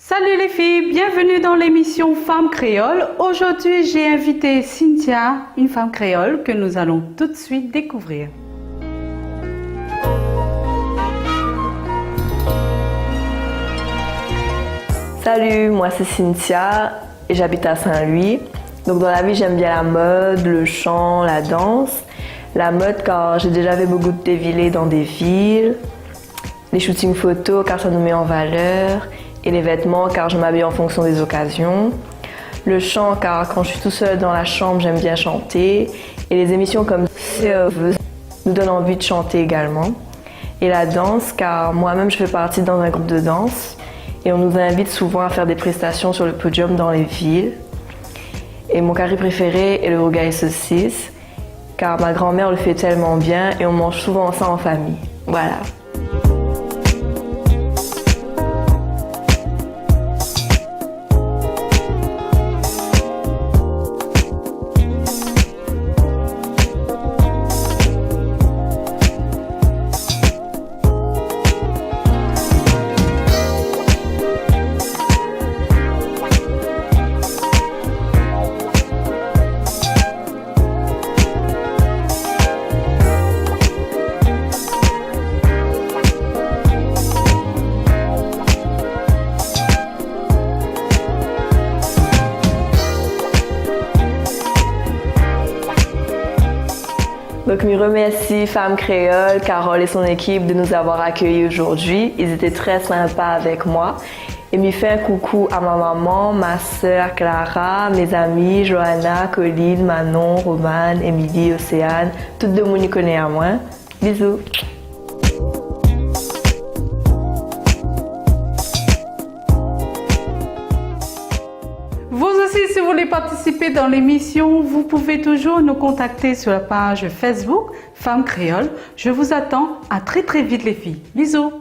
Salut les filles, bienvenue dans l'émission Femmes Créoles. Aujourd'hui, j'ai invité Cynthia, une femme créole que nous allons tout de suite découvrir. Salut, moi c'est Cynthia et j'habite à Saint-Louis. Donc dans la vie, j'aime bien la mode, le chant, la danse. La mode car j'ai déjà fait beaucoup de défilés dans des villes. Les shootings photos car ça nous met en valeur. Et les vêtements car je m'habille en fonction des occasions. Le chant car quand je suis tout seul dans la chambre, j'aime bien chanter. Et les émissions comme CEV nous donnent envie de chanter également. Et la danse car moi-même je fais partie dans un groupe de danse. Et on nous invite souvent à faire des prestations sur le podium dans les villes. Et mon curry préféré est le rougail saucisse car ma grand-mère le fait tellement bien et on mange souvent ça en famille. Voilà. Donc, je remercie Femmes Créoles, Carole et son équipe de nous avoir accueillis aujourd'hui. Ils étaient très sympas avec moi. Et me fait un coucou à ma maman, ma sœur Clara, mes amis Johanna, Colline, Manon, Romane, Émilie, Océane. Toutes deux monde connaît à moi. Bisous. Vous aussi, si vous voulez participer dans l'émission, vous pouvez toujours nous contacter sur la page Facebook Femmes Créoles. Je vous attends à très vite les filles. Bisous.